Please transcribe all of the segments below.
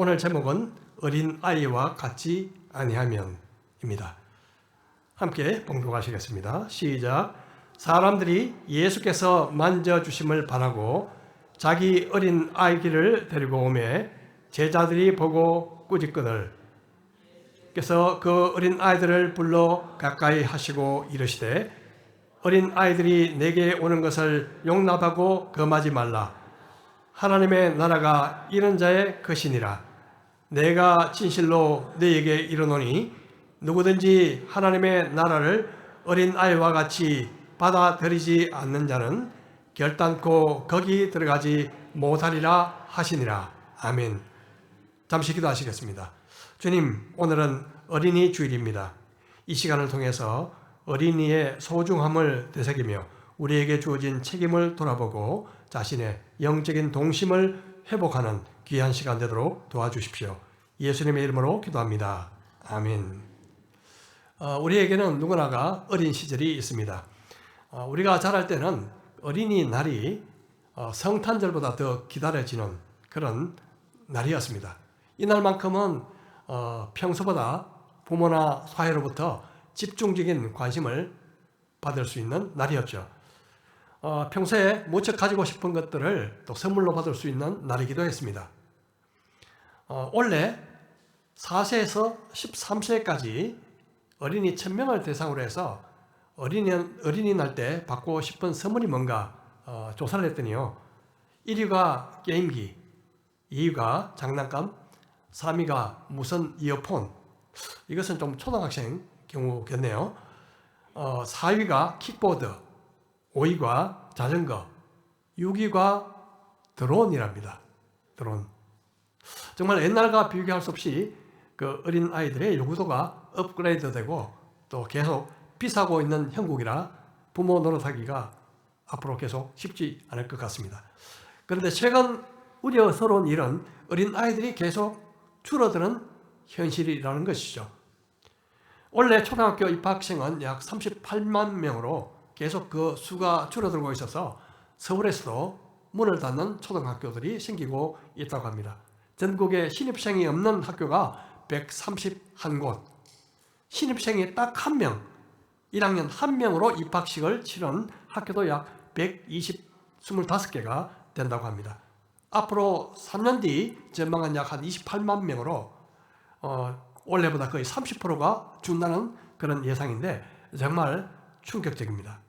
오늘 제목은 어린 아이와 같지 아니하면입니다. 함께 봉독하시겠습니다. 시작. 사람들이 예수께서 만져주심을 바라고 자기 어린 아이를 데리고 오매 제자들이 보고 꾸짖거늘 께서 그 어린 아이들을 불러 가까이 하시고 이르시되 어린 아이들이 내게 오는 것을 용납하고 금하지 말라. 하나님의 나라가 이런 자의 것이니라. 내가 진실로 너희에게 이르노니 누구든지 하나님의 나라를 어린 아이와 같이 받아들이지 않는 자는 결단코 거기 들어가지 못하리라 하시니라. 아멘. 잠시 기도하시겠습니다. 주님, 오늘은 어린이 주일입니다. 이 시간을 통해서 어린이의 소중함을 되새기며 우리에게 주어진 책임을 돌아보고 자신의 영적인 동심을 회복하는 귀한 시간 되도록 도와주십시오. 예수님의 이름으로 기도합니다. 아멘. 우리에게는 누구나가 어린 시절이 있습니다. 우리가 자랄 때는 어린이날이 성탄절보다 더 기다려지는 그런 날이었습니다. 이날만큼은 평소보다 부모나 사회로부터 집중적인 관심을 받을 수 있는 날이었죠. 평소에 무척 가지고 싶은 것들을 또 선물로 받을 수 있는 날이기도 했습니다. 원래 4세에서 13세까지 어린이 1000명을 대상으로 해서 어린이날 때 받고 싶은 선물이 뭔가 조사를 했더니요. 1위가 게임기, 2위가 장난감, 3위가 무선 이어폰, 이것은 좀 초등학생 경우겠네요. 4위가 킥보드, 5위가 자전거, 6위가 드론이랍니다. 드론. 정말 옛날과 비교할 수 없이 그 어린 아이들의 요구도가 업그레이드되고 또 계속 비싸고 있는 형국이라 부모 노릇하기가 앞으로 계속 쉽지 않을 것 같습니다. 그런데 최근 우려스러운 일은 어린 아이들이 계속 줄어드는 현실이라는 것이죠. 원래 초등학교 입학생은 약 38만 명으로 계속 그 수가 줄어들고 있어서 서울에서도 문을 닫는 초등학교들이 생기고 있다고 합니다. 전국에 신입생이 없는 학교가 131곳, 신입생이 딱 1명, 1학년 1명으로 입학식을 치른 학교도 약 25개가 된다고 합니다. 앞으로 3년 뒤 전망은 약 한 28만 명으로 원래보다 거의 30%가 준다는 그런 예상인데 정말 충격적입니다.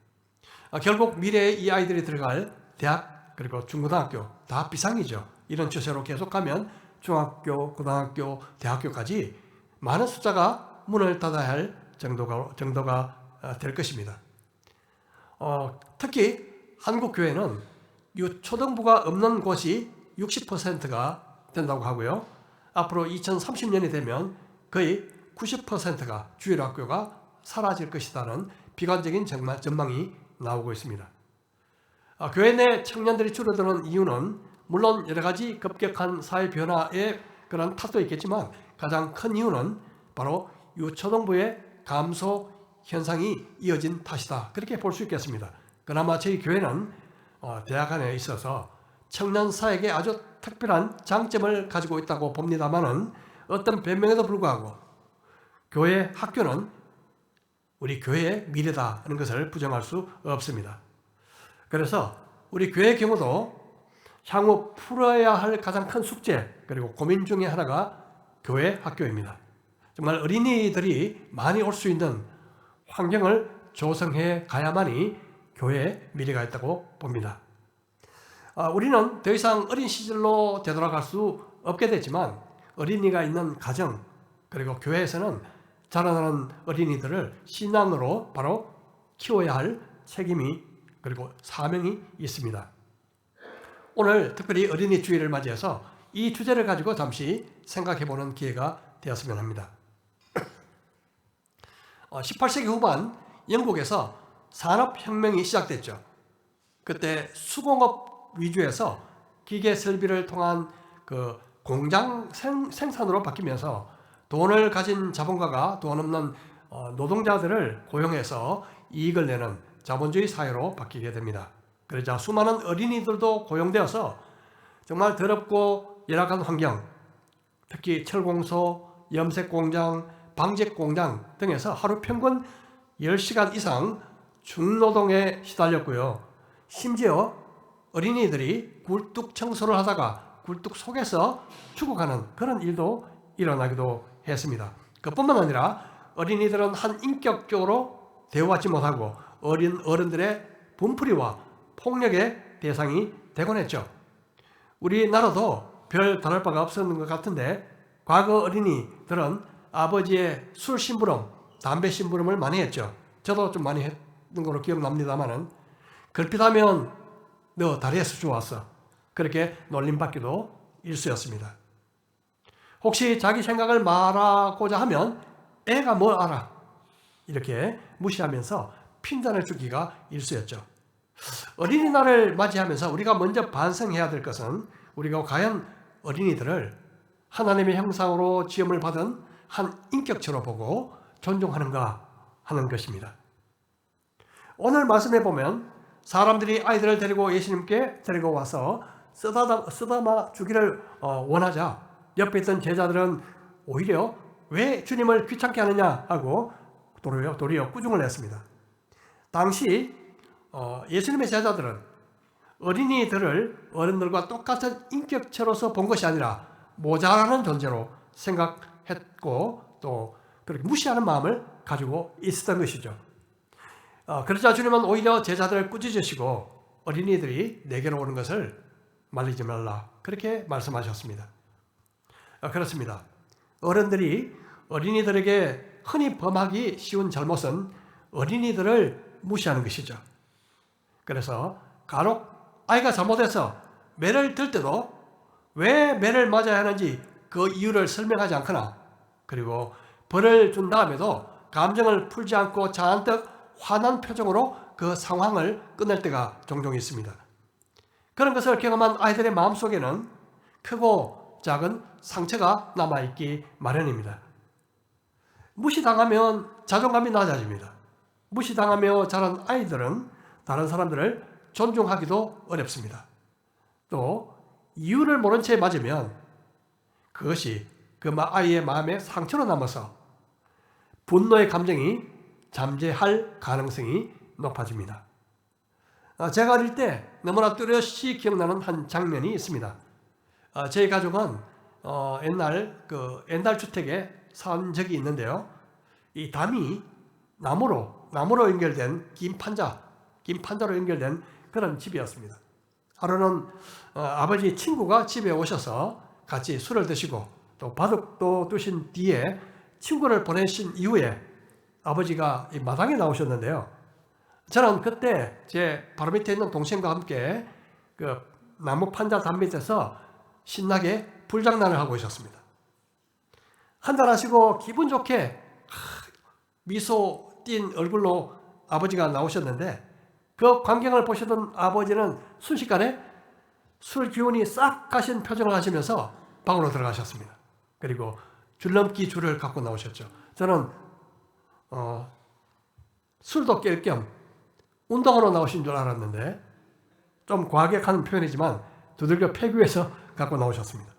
결국 미래에 이 아이들이 들어갈 대학 그리고 중고등학교 다 비상이죠. 이런 추세로 계속하면 중학교, 고등학교, 대학교까지 많은 숫자가 문을 닫아야 할 정도가 될 것입니다. 특히 한국 교회는 유초등부가 없는 곳이 60%가 된다고 하고요. 앞으로 2030년이 되면 거의 90%가 주일 학교가 사라질 것이라는 비관적인 전망이 나오고 있습니다. 교회 내 청년들이 줄어드는 이유는 물론 여러 가지 급격한 사회 변화의 그런 탓도 있겠지만 가장 큰 이유는 바로 유초등부의 감소 현상이 이어진 탓이다. 그렇게 볼 수 있겠습니다. 그나마 저희 교회는 대학 안에 있어서 청년 사회에 아주 특별한 장점을 가지고 있다고 봅니다만은 어떤 변명에도 불구하고 교회 학교는 우리 교회의 미래다 하는 것을 부정할 수 없습니다. 그래서 우리 교회의 경우도 향후 풀어야 할 가장 큰 숙제 그리고 고민 중에 하나가 교회 학교입니다. 정말 어린이들이 많이 올 수 있는 환경을 조성해 가야만이 교회의 미래가 있다고 봅니다. 우리는 더 이상 어린 시절로 되돌아갈 수 없게 됐지만 어린이가 있는 가정 그리고 교회에서는 자라나는 어린이들을 신앙으로 바로 키워야 할 책임이 그리고 사명이 있습니다. 오늘 특별히 어린이 주일을 맞이해서 이 주제를 가지고 잠시 생각해보는 기회가 되었으면 합니다. 18세기 후반 영국에서 산업혁명이 시작됐죠. 그때 수공업 위주에서 기계 설비를 통한 그 공장 생산으로 바뀌면서 돈을 가진 자본가가 돈 없는 노동자들을 고용해서 이익을 내는 자본주의 사회로 바뀌게 됩니다. 그러자 수많은 어린이들도 고용되어서 정말 더럽고 열악한 환경, 특히 철공소, 염색공장, 방직공장 등에서 하루 평균 10시간 이상 중노동에 시달렸고요. 심지어 어린이들이 굴뚝 청소를 하다가 굴뚝 속에서 죽어가는 그런 일도 일어나기도 했습니다. 그뿐만 아니라 어린이들은 한 인격적으로 대우받지 못하고 어른들의 분풀이와 폭력의 대상이 되곤 했죠. 우리나라도 별 다를 바가 없었는 것 같은데 과거 어린이들은 아버지의 술 심부름, 담배 심부름을 많이 했죠. 저도 좀 많이 했던 걸로 기억납니다만은 걸핏하면 너 다리에서 주웠어. 그렇게 놀림받기도 일쑤였습니다. 혹시 자기 생각을 말하고자 하면 애가 뭘 알아? 이렇게 무시하면서 핀잔을 주기가 일쑤였죠. 어린이날을 맞이하면서 우리가 먼저 반성해야 될 것은 우리가 과연 어린이들을 하나님의 형상으로 지음을 받은 한 인격체로 보고 존중하는가 하는 것입니다. 오늘 말씀해 보면 사람들이 아이들을 데리고 예수님께 데리고 와서 쓰다마 주기를 원하자 옆에 있던 제자들은 오히려 왜 주님을 귀찮게 하느냐 하고 도리어 꾸중을 했습니다. 당시 예수님의 제자들은 어린이들을 어른들과 똑같은 인격체로서 본 것이 아니라 모자라는 존재로 생각했고 또 그렇게 무시하는 마음을 가지고 있었던 것이죠. 그러자 주님은 오히려 제자들을 꾸짖으시고 어린이들이 내게로 오는 것을 말리지 말라 그렇게 말씀하셨습니다. 그렇습니다. 어른들이 어린이들에게 흔히 범하기 쉬운 잘못은 어린이들을 무시하는 것이죠. 그래서 간혹 아이가 잘못해서 매를 들 때도 왜 매를 맞아야 하는지 그 이유를 설명하지 않거나 그리고 벌을 준 다음에도 감정을 풀지 않고 잔뜩 화난 표정으로 그 상황을 끝낼 때가 종종 있습니다. 그런 것을 경험한 아이들의 마음속에는 크고 작은 상처가 남아있기 마련입니다. 무시당하면 자존감이 낮아집니다. 무시당하며 자란 아이들은 다른 사람들을 존중하기도 어렵습니다. 또 이유를 모른 채 맞으면 그것이 그 아이의 마음에 상처로 남아서 분노의 감정이 잠재할 가능성이 높아집니다. 제가 어릴 때 너무나 뚜렷이 기억나는 한 장면이 있습니다. 저희 가족은 옛날 주택에 산 적이 있는데요. 이 담이 나무로 연결된 긴 판자로 연결된 그런 집이었습니다. 하루는 아버지 친구가 집에 오셔서 같이 술을 드시고 또 바둑도 두신 뒤에 친구를 보내신 이후에 아버지가 이 마당에 나오셨는데요. 저는 그때 제 바로 밑에 있는 동생과 함께 그 나무 판자 담 밑에서 신나게 불장난을 하고 있었습니다. 한잔하시고 기분 좋게 미소 띤 얼굴로 아버지가 나오셨는데 그 광경을 보시던 아버지는 순식간에 술 기운이 싹 가신 표정을 하시면서 방으로 들어가셨습니다. 그리고 줄넘기 줄을 갖고 나오셨죠. 저는 술도 깰 겸 운동하러 나오신 줄 알았는데 좀 과격한 표현이지만 두들겨 패기 위해서 갖고 나오셨습니다.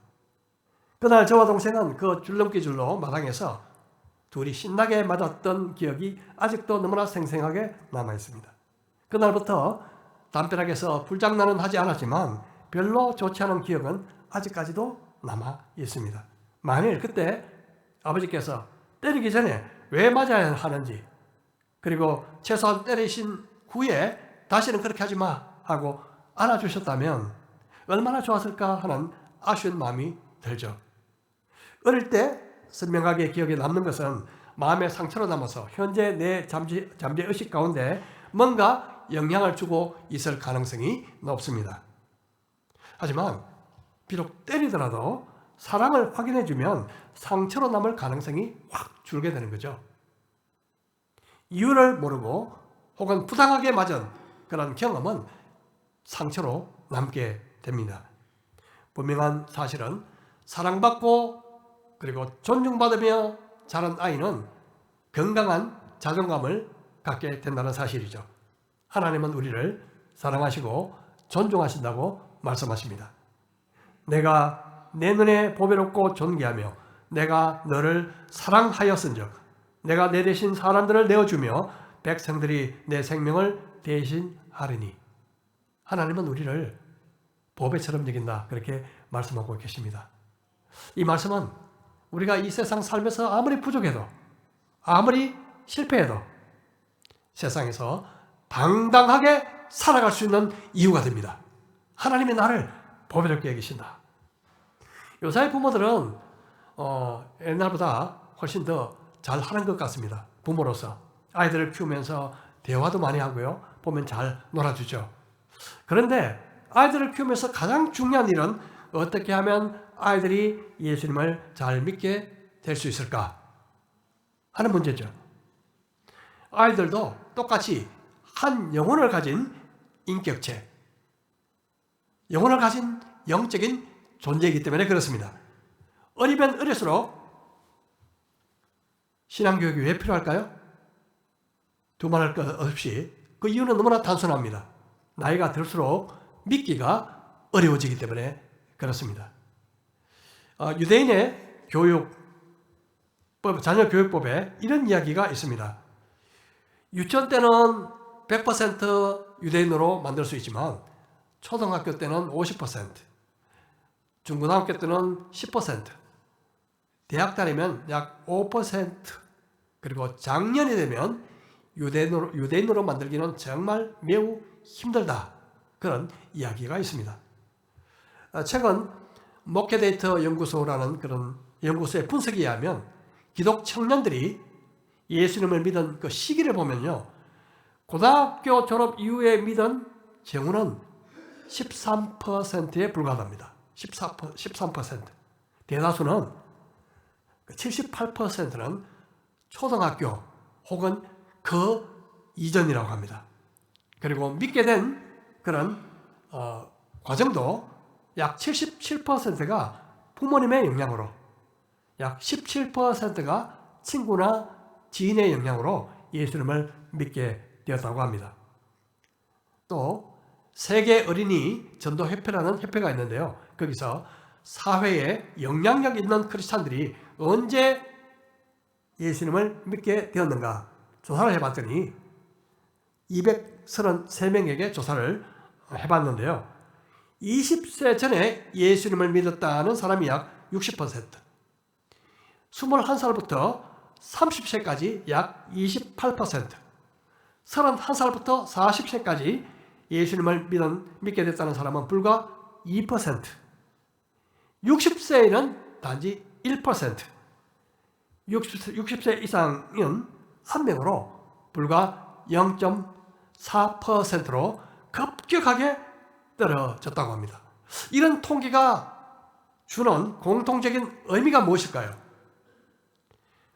그날 저와 동생은 그 줄넘기 줄로 마당에서 둘이 신나게 맞았던 기억이 아직도 너무나 생생하게 남아 있습니다. 그날부터 담벼락에서 불장난은 하지 않았지만 별로 좋지 않은 기억은 아직까지도 남아 있습니다. 만일 그때 아버지께서 때리기 전에 왜 맞아야 하는지 그리고 최소한 때리신 후에 다시는 그렇게 하지 마 하고 안아주셨다면 얼마나 좋았을까 하는 아쉬운 마음이 들죠. 어릴 때 선명하게 기억에 남는 것은 마음의 상처로 남아서 현재 내 잠재의식 가운데 뭔가 영향을 주고 있을 가능성이 높습니다. 하지만 비록 때리더라도 사랑을 확인해주면 상처로 남을 가능성이 확 줄게 되는 거죠. 이유를 모르고 혹은 부당하게 맞은 그런 경험은 상처로 남게 됩니다. 분명한 사실은 사랑받고 그리고 존중받으며 자란 아이는 건강한 자존감을 갖게 된다는 사실이죠. 하나님은 우리를 사랑하시고 존중하신다고 말씀하십니다. 내가 내 눈에 보배롭고 존귀하며 내가 너를 사랑하였은즉 내가 내 대신 사람들을 내어주며 백성들이 내 생명을 대신하리니. 하나님은 우리를 보배처럼 여긴다, 그렇게 말씀하고 계십니다. 이 말씀은 우리가 이 세상 살면서 아무리 부족해도 아무리 실패해도 세상에서 당당하게 살아갈 수 있는 이유가 됩니다. 하나님이 나를 보배롭게 여기신다. 요사이 부모들은 옛날보다 훨씬 더 잘하는 것 같습니다. 부모로서 아이들을 키우면서 대화도 많이 하고요, 보면 잘 놀아주죠. 그런데 아이들을 키우면서 가장 중요한 일은 어떻게 하면 아이들이 예수님을 잘 믿게 될 수 있을까 하는 문제죠. 아이들도 똑같이 한 영혼을 가진 인격체, 영혼을 가진 영적인 존재이기 때문에 그렇습니다. 어리면 어릴수록 신앙교육이 왜 필요할까요? 두말할 것 없이 그 이유는 너무나 단순합니다. 나이가 들수록 믿기가 어려워지기 때문에 그렇습니다. 유대인의 자녀 교육법에 이런 이야기가 있습니다. 유치원 때는 100% 유대인으로 만들 수 있지만 초등학교 때는 50%, 중고등학교 때는 10%, 대학 다니면 약 5%, 그리고 장년이 되면 유대인으로 만들기는 정말 매우 힘들다, 그런 이야기가 있습니다. 최근 목회데이터 연구소라는 그런 연구소의 분석에 의하면 기독 청년들이 예수님을 믿은 그 시기를 보면요, 고등학교 졸업 이후에 믿은 경우는 13%에 불과합니다. 13%. 대다수는 78%는 초등학교 혹은 그 이전이라고 합니다. 그리고 믿게 된 그런 과정도 약 77%가 부모님의 영향으로, 약 17%가 친구나 지인의 영향으로 예수님을 믿게 되었다고 합니다. 또 세계 어린이 전도협회라는 협회가 있는데요, 거기서 사회에 영향력 있는 크리스찬들이 언제 예수님을 믿게 되었는가 조사를 해봤더니 233명에게 조사를 해봤는데요, 20세 전에 예수님을 믿었다는 사람이 약 60%, 21살부터 30세까지 약 28%, 31살부터 40세까지 예수님을 믿게 됐다는 사람은 불과 2%, 60세에는 단지 1%, 60세 이상은 한 명으로 불과 0.4%로 급격하게 떨어졌다고 합니다. 이런 통계가 주는 공통적인 의미가 무엇일까요?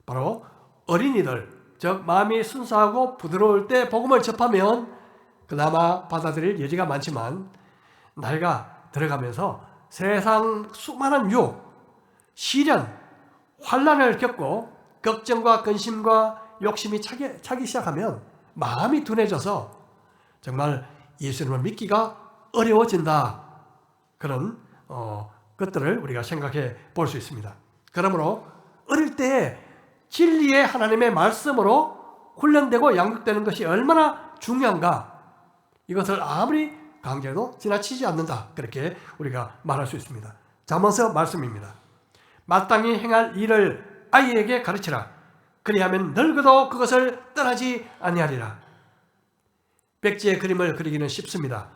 바로 어린이들, 즉 마음이 순수하고 부드러울 때 복음을 접하면 그나마 받아들일 여지가 많지만 나이가 들어가면서 세상 수많은 유혹, 시련, 환난을 겪고 걱정과 근심과 욕심이 차기 시작하면 마음이 둔해져서 정말 예수님을 믿기가 어려워진다, 그런 것들을 우리가 생각해 볼 수 있습니다. 그러므로 어릴 때 진리의 하나님의 말씀으로 훈련되고 양육되는 것이 얼마나 중요한가, 이것을 아무리 강조해도 지나치지 않는다, 그렇게 우리가 말할 수 있습니다. 잠언서 말씀입니다. 마땅히 행할 일을 아이에게 가르치라. 그리하면 늙어도 그것을 떠나지 아니하리라. 백지의 그림을 그리기는 쉽습니다.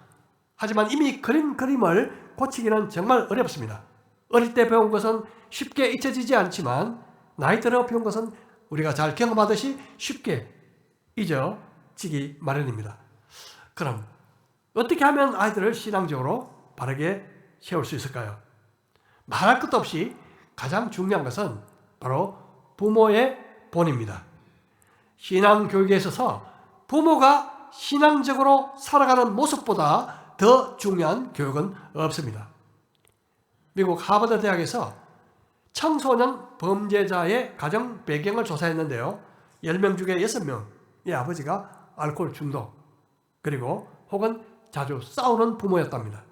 하지만 이미 그린 그림을 고치기는 정말 어렵습니다. 어릴 때 배운 것은 쉽게 잊혀지지 않지만 나이 들어 배운 것은 우리가 잘 경험하듯이 쉽게 잊어지기 마련입니다. 그럼 어떻게 하면 아이들을 신앙적으로 바르게 세울 수 있을까요? 말할 것도 없이 가장 중요한 것은 바로 부모의 본입니다. 신앙교육에 있어서 부모가 신앙적으로 살아가는 모습보다 더 중요한 교육은 없습니다. 미국 하버드 대학에서 청소년 범죄자의 가정 배경을 조사했는데요, 10명 중에 6명의 아버지가 알코올 중독, 그리고 혹은 자주 싸우는 부모였답니다.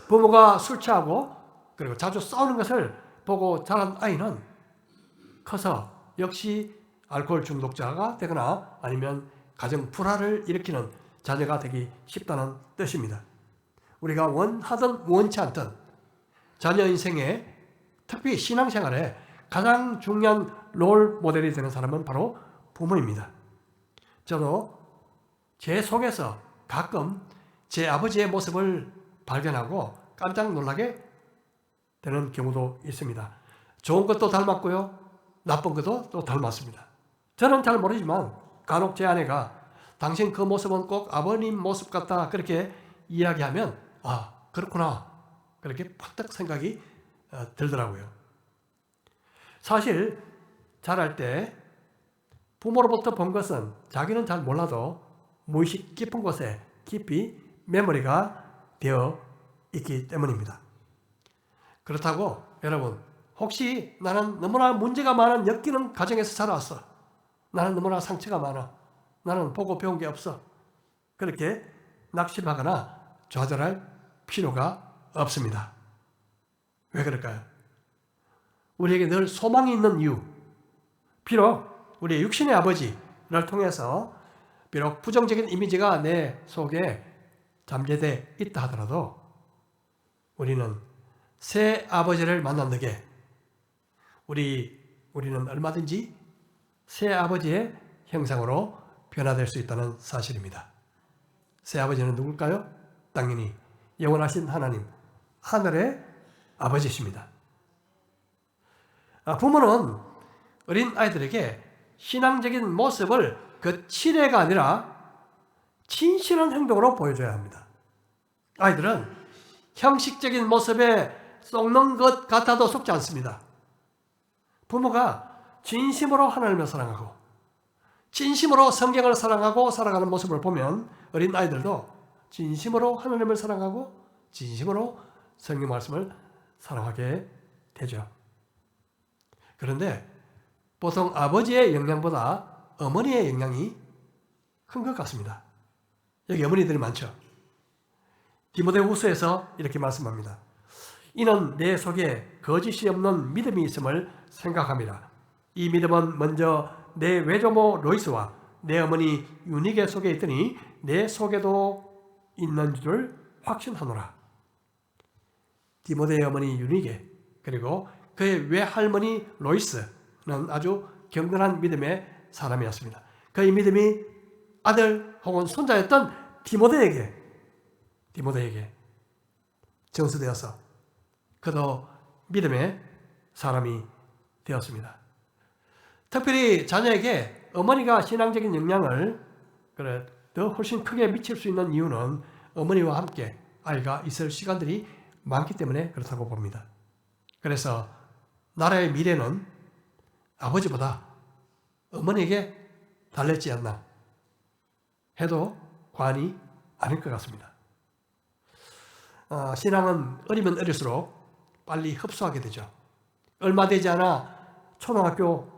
부모가 술 취하고 그리고 자주 싸우는 것을 보고 자란 아이는 커서 역시 알코올 중독자가 되거나 아니면 가정 불화를 일으키는 자녀가 되기 쉽다는 뜻입니다. 우리가 원하든 원치 않든 자녀 인생에 특히 신앙생활에 가장 중요한 롤 모델이 되는 사람은 바로 부모입니다. 저도 제 속에서 가끔 제 아버지의 모습을 발견하고 깜짝 놀라게 되는 경우도 있습니다. 좋은 것도 닮았고요, 나쁜 것도 또 닮았습니다. 저는 잘 모르지만 간혹 제 아내가 당신 그 모습은 꼭 아버님 모습 같다 그렇게 이야기하면 아 그렇구나 그렇게 퍼뜩 생각이 들더라고요. 사실 자랄 때 부모로부터 본 것은 자기는 잘 몰라도 무의식 깊은 곳에 깊이 메모리가 되어 있기 때문입니다. 그렇다고 여러분 혹시 나는 너무나 문제가 많은 엮이는 가정에서 자라왔어, 나는 너무나 상처가 많아, 나는 보고 배운 게 없어, 그렇게 낙심하거나 좌절할 필요가 없습니다. 왜 그럴까요? 우리에게 늘 소망이 있는 이유, 비록 우리의 육신의 아버지를 통해서 비록 부정적인 이미지가 내 속에 잠재되어 있다 하더라도 우리는 새 아버지를 만난 덕에 우리는 얼마든지 새 아버지의 형상으로 변화될 수 있다는 사실입니다. 새 아버지는 누굴까요? 당연히 영원하신 하나님, 하늘의 아버지십니다. 부모는 어린 아이들에게 신앙적인 모습을 그 칠해가 아니라 진실한 행동으로 보여줘야 합니다. 아이들은 형식적인 모습에 썩는 것 같아도 속지 않습니다. 부모가 진심으로 하나님을 사랑하고 진심으로 성경을 사랑하고 살아가는 모습을 보면 어린 아이들도 진심으로 하나님을 사랑하고 진심으로 성경 말씀을 사랑하게 되죠. 그런데 보통 아버지의 영향보다 어머니의 영향이 큰 것 같습니다. 여기 어머니들이 많죠. 디모데후서에서 이렇게 말씀합니다. 이는 내 속에 거짓이 없는 믿음이 있음을 생각합니다. 이 믿음은 먼저 내 외조모 로이스와 내 어머니 유니게 속에 있더니 내 속에도 있는 줄 확신하노라. 디모데의 어머니 유니게 그리고 그의 외할머니 로이스는 아주 경건한 믿음의 사람이었습니다. 그의 믿음이 아들 혹은 손자였던 디모데에게 전수되어서 그도 믿음의 사람이 되었습니다. 특별히 자녀에게 어머니가 신앙적인 영향을 더 훨씬 크게 미칠 수 있는 이유는 어머니와 함께 아이가 있을 시간들이 많기 때문에 그렇다고 봅니다. 그래서 나라의 미래는 아버지보다 어머니에게 달렸지 않나 해도 과언이 아닐 것 같습니다. 신앙은 어리면 어릴수록 빨리 흡수하게 되죠. 얼마 되지 않아 초등학교,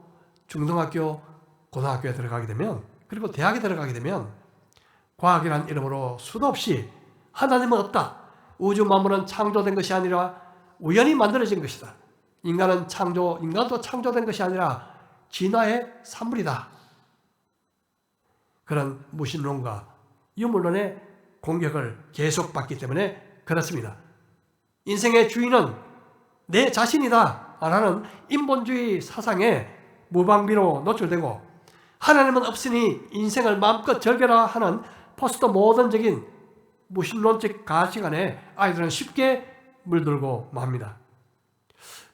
중등학교, 고등학교에 들어가게 되면 그리고 대학에 들어가게 되면 과학이라는 이름으로 수도 없이 하나님은 없다. 우주 만물은 창조된 것이 아니라 우연히 만들어진 것이다. 인간도 창조된 것이 아니라 진화의 산물이다. 그런 무신론과 유물론의 공격을 계속 받기 때문에 그렇습니다. 인생의 주인은 내 자신이다 라는 인본주의 사상에 무방비로 노출되고 하나님은 없으니 인생을 마음껏 즐겨라 하는 포스트 모던적인 무신론적 가치관에 아이들은 쉽게 물들고 맙니다.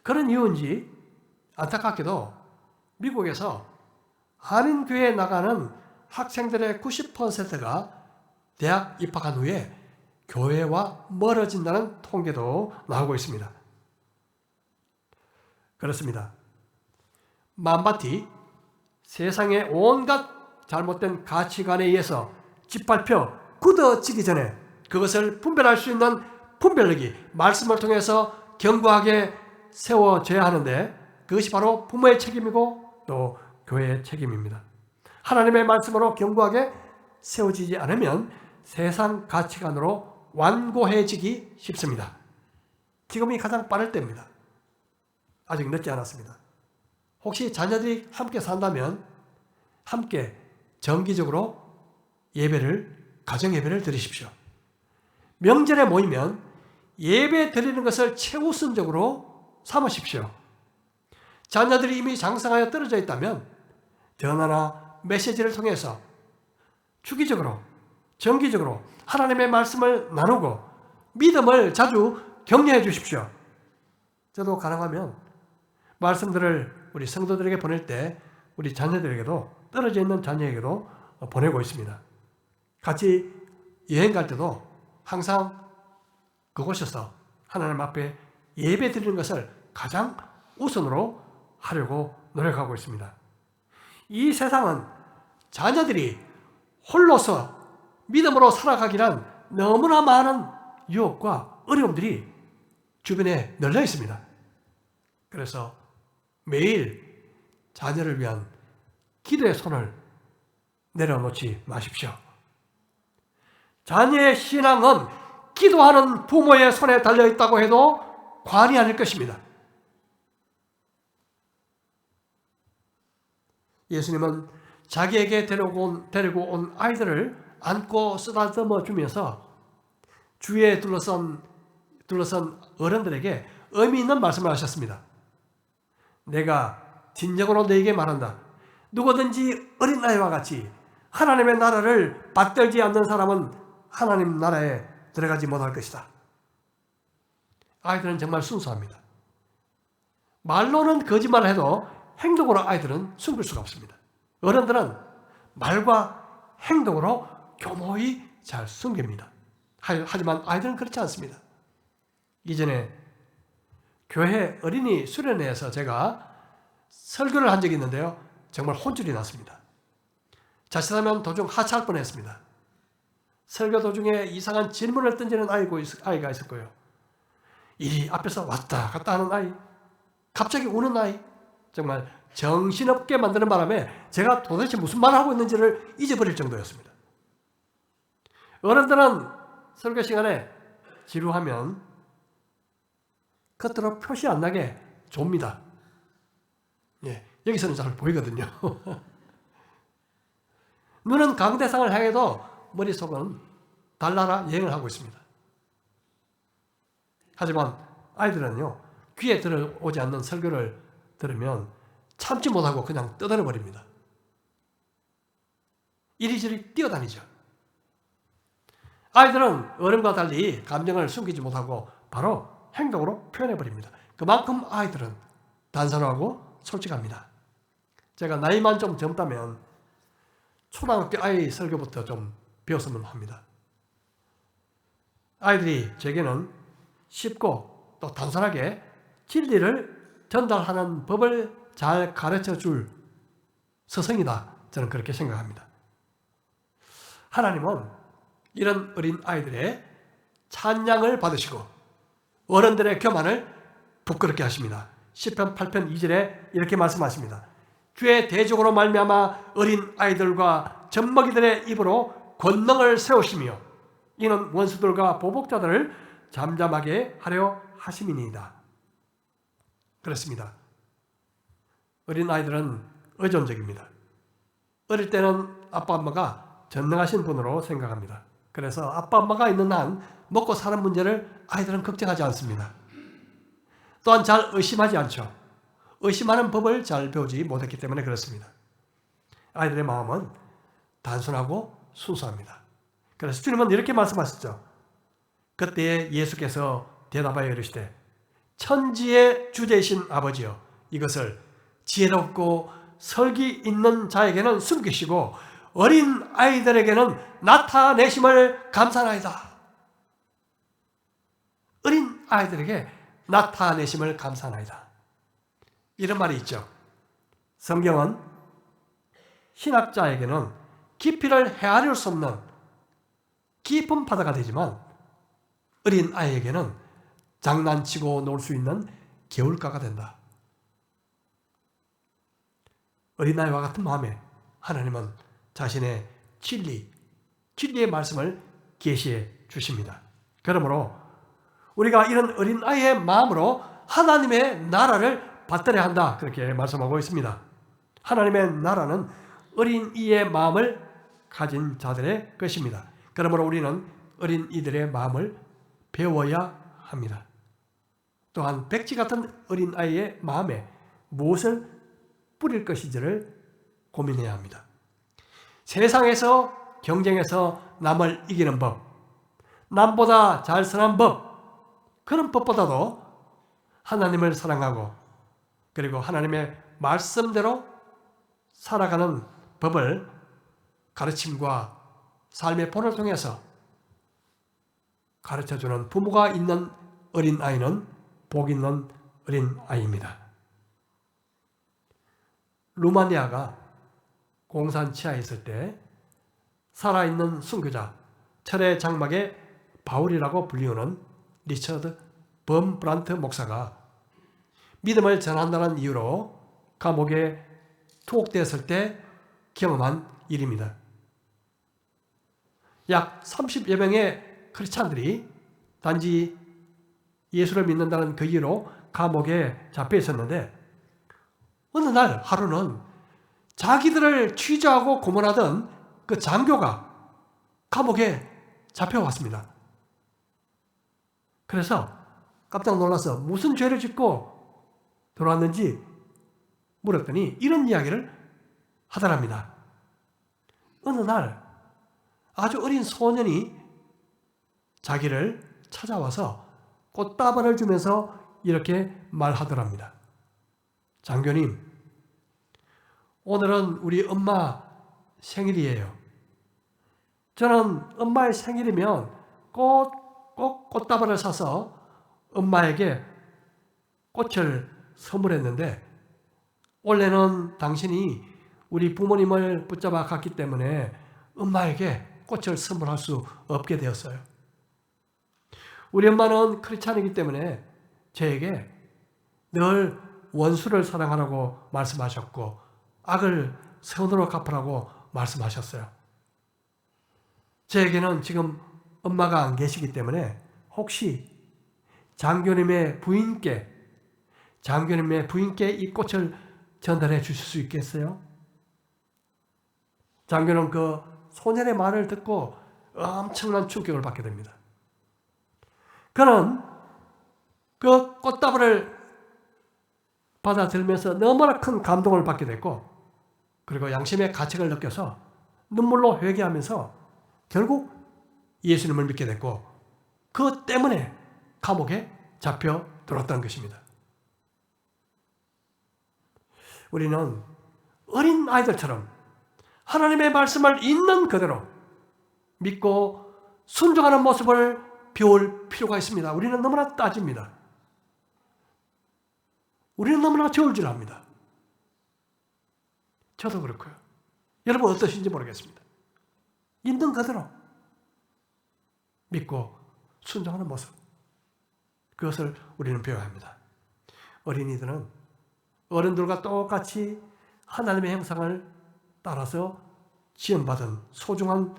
그런 이유인지 안타깝게도 미국에서 한인교회에 나가는 학생들의 90%가 대학 입학한 후에 교회와 멀어진다는 통계도 나오고 있습니다. 그렇습니다. 만바티 세상의 온갖 잘못된 가치관에 의해서 짓밟혀 굳어지기 전에 그것을 분별할 수 있는 분별력이 말씀을 통해서 견고하게 세워져야 하는데 그것이 바로 부모의 책임이고 또 교회의 책임입니다. 하나님의 말씀으로 견고하게 세워지지 않으면 세상 가치관으로 완고해지기 쉽습니다. 지금이 가장 빠를 때입니다. 아직 늦지 않았습니다. 혹시 자녀들이 함께 산다면 함께 정기적으로 가정 예배를 드리십시오. 명절에 모이면 예배 드리는 것을 최우선적으로 삼으십시오. 자녀들이 이미 장성하여 떨어져 있다면 전화나 메시지를 통해서 주기적으로, 정기적으로 하나님의 말씀을 나누고 믿음을 자주 격려해 주십시오. 저도 가능하면 말씀들을 우리 성도들에게 보낼 때 우리 자녀들에게도, 떨어져 있는 자녀에게도 보내고 있습니다. 같이 여행 갈 때도 항상 그곳에서 하나님 앞에 예배 드리는 것을 가장 우선으로 하려고 노력하고 있습니다. 이 세상은 자녀들이 홀로서 믿음으로 살아가기란 너무나 많은 유혹과 어려움들이 주변에 널려 있습니다. 그래서 매일 자녀를 위한 기도의 손을 내려놓지 마십시오. 자녀의 신앙은 기도하는 부모의 손에 달려있다고 해도 과언이 아닐 것입니다. 예수님은 자기에게 데리고 온 아이들을 안고 쓰다듬어 주면서 주위에 둘러선 어른들에게 의미 있는 말씀을 하셨습니다. 내가 진정으로 너에게 말한다. 누구든지 어린아이와 같이 하나님의 나라를 받들지 않는 사람은 하나님 나라에 들어가지 못할 것이다. 아이들은 정말 순수합니다. 말로는 거짓말을 해도 행동으로 아이들은 숨길 수가 없습니다. 어른들은 말과 행동으로 교모히 잘 숨깁니다. 하지만 아이들은 그렇지 않습니다. 이전에 교회 어린이 수련회에서 제가 설교를 한 적이 있는데요. 정말 혼쭐이 났습니다. 자칫하면 도중 하차할 뻔했습니다. 설교 도중에 이상한 질문을 던지는 아이가 있을 거예요. 이 앞에서 왔다 갔다 하는 아이, 갑자기 우는 아이, 정말 정신없게 만드는 바람에 제가 도대체 무슨 말을 하고 있는지를 잊어버릴 정도였습니다. 어른들은 설교 시간에 지루하면 겉으로 표시 안 나게 좁니다. 예, 여기서는 잘 보이거든요. 눈은 강대상을 향해도 머릿속은 달나라 여행을 하고 있습니다. 하지만 아이들은요, 귀에 들어오지 않는 설교를 들으면 참지 못하고 그냥 떠들어 버립니다. 이리저리 뛰어다니죠. 아이들은 어른과 달리 감정을 숨기지 못하고 바로 행동으로 표현해 버립니다. 그만큼 아이들은 단순하고 솔직합니다. 제가 나이만 좀 젊다면 초등학교 아이 설교부터 좀 배웠으면 합니다. 아이들이 제게는 쉽고 또 단순하게 진리를 전달하는 법을 잘 가르쳐 줄 스승이다. 저는 그렇게 생각합니다. 하나님은 이런 어린 아이들의 찬양을 받으시고 어른들의 교만을 부끄럽게 하십니다. 시편 8편 2절에 이렇게 말씀하십니다. 주의 대적으로 말미암아 어린 아이들과 젖먹이들의 입으로 권능을 세우시며 이는 원수들과 보복자들을 잠잠하게 하려 하심이니이다. 그렇습니다. 어린 아이들은 의존적입니다. 어릴 때는 아빠 엄마가 전능하신 분으로 생각합니다. 그래서 아빠 엄마가 있는 한 먹고 사는 문제를 아이들은 걱정하지 않습니다. 또한 잘 의심하지 않죠. 의심하는 법을 잘 배우지 못했기 때문에 그렇습니다. 아이들의 마음은 단순하고 순수합니다. 그래서 주님은 이렇게 말씀하셨죠. 그때 예수께서 대답하여 이르시되 천지의 주제이신 아버지여 이것을 지혜롭고 설기 있는 자에게는 숨기시고 어린 아이들에게는 나타내심을 감사하나이다. 어린 아이들에게 나타내심을 감사하나이다. 이런 말이 있죠. 성경은 신학자에게는 깊이를 헤아릴 수 없는 깊은 바다가 되지만 어린 아이에게는 장난치고 놀 수 있는 개울가가 된다. 어린아이와 같은 마음에 하나님은 자신의 진리의 말씀을 계시해 주십니다. 그러므로 우리가 이런 어린아이의 마음으로 하나님의 나라를 받들어야 한다. 그렇게 말씀하고 있습니다. 하나님의 나라는 어린이의 마음을 가진 자들의 것입니다. 그러므로 우리는 어린이들의 마음을 배워야 합니다. 또한 백지 같은 어린아이의 마음에 무엇을 뿌릴 것인지를 고민해야 합니다. 세상에서 경쟁해서 남을 이기는 법, 남보다 잘 사는 법, 그런 법보다도 하나님을 사랑하고 그리고 하나님의 말씀대로 살아가는 법을 가르침과 삶의 본을 통해서 가르쳐주는 부모가 있는 어린아이는 복 있는 어린아이입니다. 루마니아가 공산 치하에 있을 때 살아있는 순교자, 철의 장막의 바울이라고 불리우는 리처드 범브란트 목사가 믿음을 전한다는 이유로 감옥에 투옥되었을 때 경험한 일입니다. 약 30여 명의 크리스찬들이 단지 예수를 믿는다는 그 이유로 감옥에 잡혀 있었는데 어느 날 하루는 자기들을 취조하고 고문하던 그 장교가 감옥에 잡혀왔습니다. 그래서 깜짝 놀라서 무슨 죄를 짓고 들어왔는지 물었더니 이런 이야기를 하더랍니다. 어느 날 아주 어린 소년이 자기를 찾아와서 꽃다발을 주면서 이렇게 말하더랍니다. 장교님, 오늘은 우리 엄마 생일이에요. 저는 엄마의 생일이면 꼭 꽃다발을 사서 엄마에게 꽃을 선물했는데 원래는 당신이 우리 부모님을 붙잡아 갔기 때문에 엄마에게 꽃을 선물할 수 없게 되었어요. 우리 엄마는 크리스찬이기 때문에 저에게 늘 원수를 사랑하라고 말씀하셨고 악을 선으로 갚으라고 말씀하셨어요. 저에게는 지금 엄마가 안 계시기 때문에 혹시 장교님의 부인께 이 꽃을 전달해 주실 수 있겠어요? 장교는 그 소년의 말을 듣고 엄청난 충격을 받게 됩니다. 그는 그 꽃다발을 받아들면서 너무나 큰 감동을 받게 됐고 그리고 양심의 가책을 느껴서 눈물로 회개하면서 결국 예수님을 믿게 됐고 그것 때문에 감옥에 잡혀 들어왔던 것입니다. 우리는 어린 아이들처럼 하나님의 말씀을 있는 그대로 믿고 순종하는 모습을 배울 필요가 있습니다. 우리는 너무나 따집니다. 우리는 너무나 저울질합니다. 저도 그렇고요. 여러분 어떠신지 모르겠습니다. 있는 그대로 믿고 순종하는 모습, 그것을 우리는 배워야 합니다. 어린이들은 어른들과 똑같이 하나님의 형상을 따라서 지음받은 소중한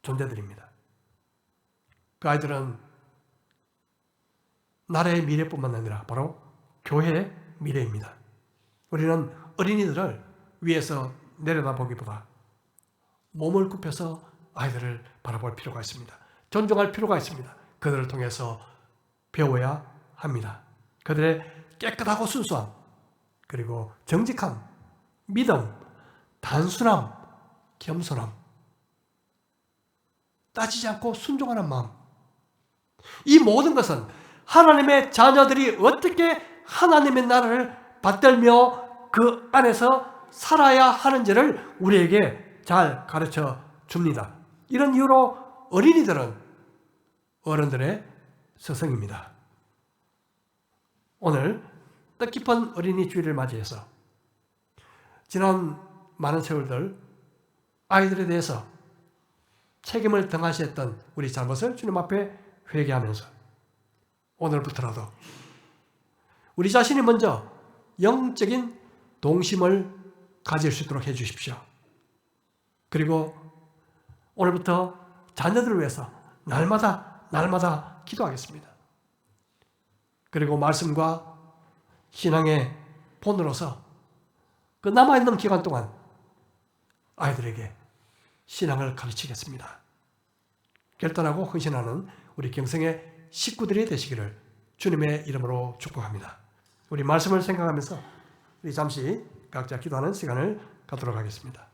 존재들입니다. 그 아이들은 나라의 미래뿐만 아니라 바로 교회의 미래입니다. 우리는 어린이들을 위에서 내려다보기보다 몸을 굽혀서 아이들을 바라볼 필요가 있습니다. 존중할 필요가 있습니다. 그들을 통해서 배워야 합니다. 그들의 깨끗하고 순수함, 그리고 정직함, 믿음, 단순함, 겸손함, 따지지 않고 순종하는 마음, 이 모든 것은 하나님의 자녀들이 어떻게 하나님의 나라를 받들며 그 안에서 살아야 하는지를 우리에게 잘 가르쳐 줍니다. 이런 이유로 어린이들은 어른들의 스승입니다. 오늘 뜻깊은 어린이 주일을 맞이해서 지난 많은 세월들 아이들에 대해서 책임을 등한시했던 우리 잘못을 주님 앞에 회개하면서 오늘부터라도 우리 자신이 먼저 영적인 동심을 가질 수 있도록 해주십시오. 그리고 오늘부터 자녀들을 위해서 날마다 기도하겠습니다. 그리고 말씀과 신앙의 본으로서 그 남아있는 기간 동안 아이들에게 신앙을 가르치겠습니다. 결단하고 헌신하는 우리 경성의 식구들이 되시기를 주님의 이름으로 축복합니다. 우리 말씀을 생각하면서 우리 잠시 각자 기도하는 시간을 갖도록 하겠습니다.